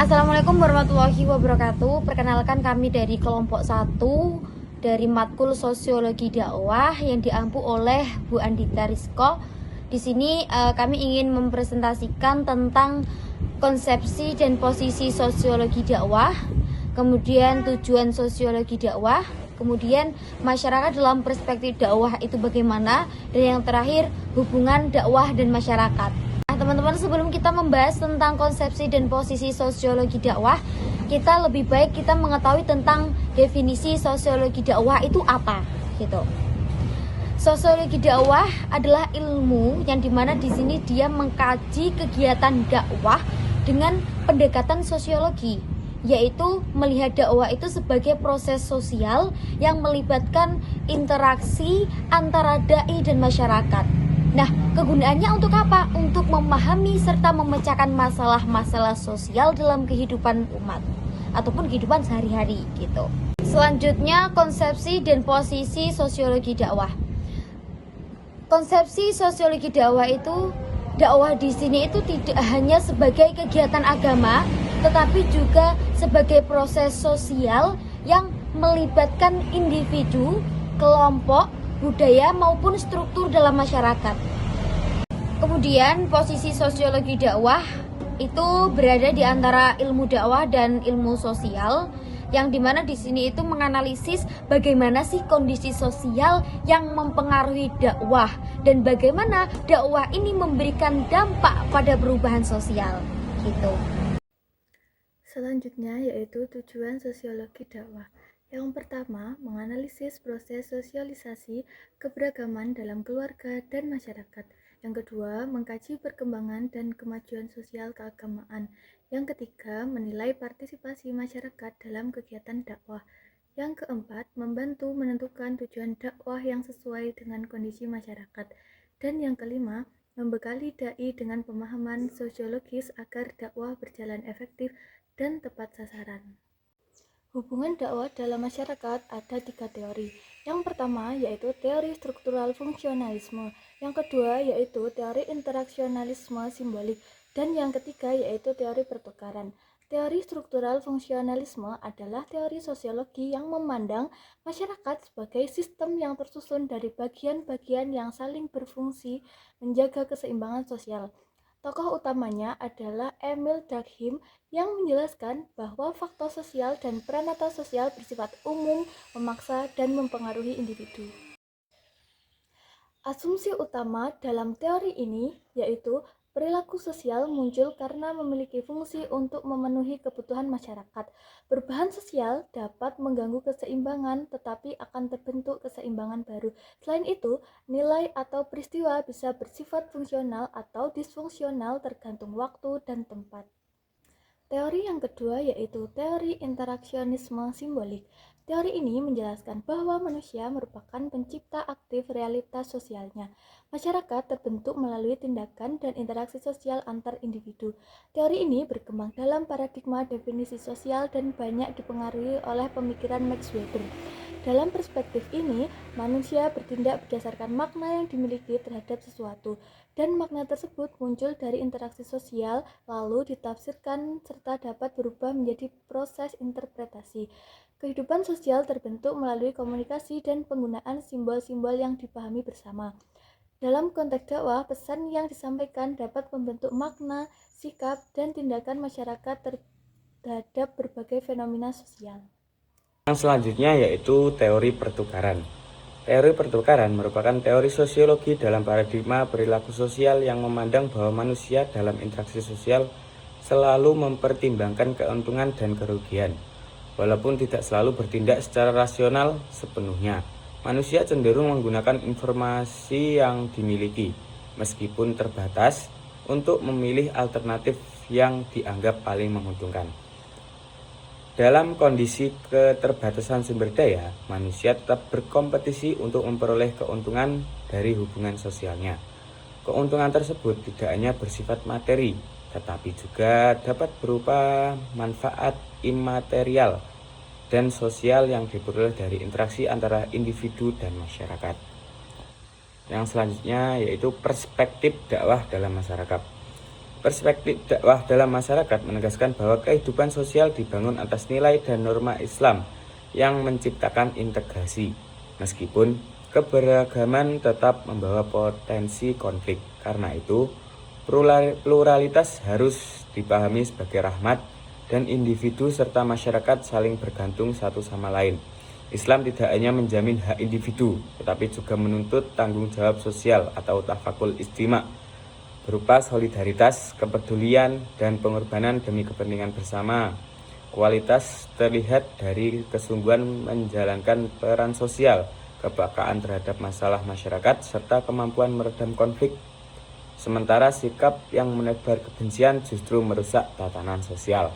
Assalamualaikum warahmatullahi wabarakatuh. Perkenalkan kami dari kelompok 1 dari Matkul Sosiologi Dakwah yang diampu oleh Bu Andita Rizko. Di sini kami ingin mempresentasikan tentang konsepsi dan posisi sosiologi dakwah, kemudian tujuan sosiologi dakwah, kemudian masyarakat dalam perspektif dakwah itu bagaimana, dan yang terakhir hubungan dakwah dan masyarakat. Teman-teman, sebelum kita membahas tentang konsepsi dan posisi sosiologi dakwah, kita lebih baik kita mengetahui tentang definisi sosiologi dakwah itu apa, gitu. Sosiologi dakwah adalah ilmu yang dimana di sini dia mengkaji kegiatan dakwah dengan pendekatan sosiologi, yaitu melihat dakwah itu sebagai proses sosial yang melibatkan interaksi antara dai dan masyarakat. Nah, kegunaannya untuk apa? Untuk memahami serta memecahkan masalah-masalah sosial dalam kehidupan umat ataupun kehidupan sehari-hari gitu. Selanjutnya, konsepsi dan posisi sosiologi dakwah. Konsepsi sosiologi dakwah itu, dakwah di sini itu tidak hanya sebagai kegiatan agama, tetapi juga sebagai proses sosial yang melibatkan individu, kelompok, budaya maupun struktur dalam masyarakat. Kemudian posisi sosiologi dakwah itu berada di antara ilmu dakwah dan ilmu sosial, yang dimana di sini itu menganalisis bagaimana sih kondisi sosial yang mempengaruhi dakwah dan bagaimana dakwah ini memberikan dampak pada perubahan sosial gitu. Selanjutnya yaitu tujuan sosiologi dakwah. Yang pertama, menganalisis proses sosialisasi keberagaman dalam keluarga dan masyarakat. Yang kedua, mengkaji perkembangan dan kemajuan sosial keagamaan. Yang ketiga, menilai partisipasi masyarakat dalam kegiatan dakwah. Yang keempat, membantu menentukan tujuan dakwah yang sesuai dengan kondisi masyarakat. Dan yang kelima, membekali dai dengan pemahaman sosiologis agar dakwah berjalan efektif dan tepat sasaran. Hubungan dakwah dalam masyarakat ada 3 teori. Yang pertama yaitu teori struktural fungsionalisme, yang kedua yaitu teori interaksionalisme simbolik, dan yang ketiga yaitu teori pertukaran. Teori struktural fungsionalisme adalah teori sosiologi yang memandang masyarakat sebagai sistem yang tersusun dari bagian-bagian yang saling berfungsi menjaga keseimbangan sosial. Tokoh utamanya adalah Emil Durkheim yang menjelaskan bahwa faktor sosial dan peranata sosial bersifat umum, memaksa, dan mempengaruhi individu. Asumsi utama dalam teori ini yaitu perilaku sosial muncul karena memiliki fungsi untuk memenuhi kebutuhan masyarakat. Perubahan sosial dapat mengganggu keseimbangan, tetapi akan terbentuk keseimbangan baru. Selain itu, nilai atau peristiwa bisa bersifat fungsional atau disfungsional tergantung waktu dan tempat. Teori yang kedua yaitu teori interaksionisme simbolik. Teori ini menjelaskan bahwa manusia merupakan pencipta aktif realitas sosialnya. Masyarakat terbentuk melalui tindakan dan interaksi sosial antar individu. Teori ini berkembang dalam paradigma definisi sosial dan banyak dipengaruhi oleh pemikiran Max Weber. Dalam perspektif ini, manusia bertindak berdasarkan makna yang dimiliki terhadap sesuatu, dan makna tersebut muncul dari interaksi sosial, lalu ditafsirkan serta dapat berubah menjadi proses interpretasi. Kehidupan sosial terbentuk melalui komunikasi dan penggunaan simbol-simbol yang dipahami bersama. Dalam konteks dakwah, pesan yang disampaikan dapat membentuk makna, sikap, dan tindakan masyarakat terhadap berbagai fenomena sosial. Yang selanjutnya yaitu teori pertukaran. Teori pertukaran merupakan teori sosiologi dalam paradigma perilaku sosial yang memandang bahwa manusia dalam interaksi sosial selalu mempertimbangkan keuntungan dan kerugian. Walaupun tidak selalu bertindak secara rasional sepenuhnya, manusia cenderung menggunakan informasi yang dimiliki, meskipun terbatas, untuk memilih alternatif yang dianggap paling menguntungkan. Dalam kondisi keterbatasan sumber daya, manusia tetap berkompetisi untuk memperoleh keuntungan dari hubungan sosialnya. Keuntungan tersebut tidak hanya bersifat materi, tetapi juga dapat berupa manfaat imaterial dan sosial yang diperoleh dari interaksi antara individu dan masyarakat. Yang selanjutnya yaitu perspektif dakwah dalam masyarakat. Perspektif dakwah dalam masyarakat menegaskan bahwa kehidupan sosial dibangun atas nilai dan norma Islam yang menciptakan integrasi. Meskipun keberagaman tetap membawa potensi konflik. Karena itu, pluralitas harus dipahami sebagai rahmat dan individu serta masyarakat saling bergantung satu sama lain. Islam tidak hanya menjamin hak individu, tetapi juga menuntut tanggung jawab sosial atau tafakul istima, berupa solidaritas, kepedulian, dan pengorbanan demi kepentingan bersama. Kualitas terlihat dari kesungguhan menjalankan peran sosial, kepekaan terhadap masalah masyarakat, serta kemampuan meredam konflik. Sementara sikap yang menebar kebencian justru merusak tatanan sosial.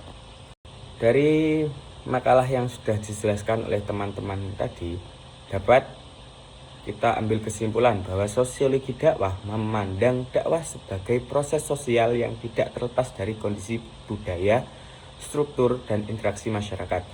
Dari makalah yang sudah dijelaskan oleh teman-teman tadi, dapat kita ambil kesimpulan bahwa sosiologi dakwah memandang dakwah sebagai proses sosial yang tidak terlepas dari kondisi budaya, struktur, dan interaksi masyarakat.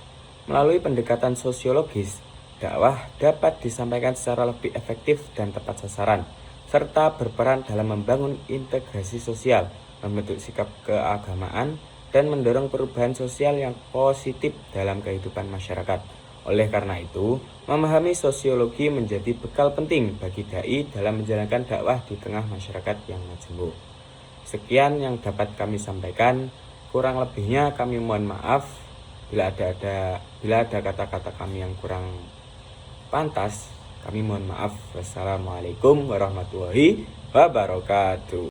Melalui pendekatan sosiologis, dakwah dapat disampaikan secara lebih efektif dan tepat sasaran, serta berperan dalam membangun integrasi sosial, membentuk sikap keagamaan, dan mendorong perubahan sosial yang positif dalam kehidupan masyarakat. Oleh karena itu, memahami sosiologi menjadi bekal penting bagi dai dalam menjalankan dakwah di tengah masyarakat yang majemuk. Sekian yang dapat kami sampaikan. Kurang lebihnya kami mohon maaf bila ada kata-kata kami yang kurang pantas. Kami mohon maaf. Wassalamualaikum warahmatullahi wabarakatuh.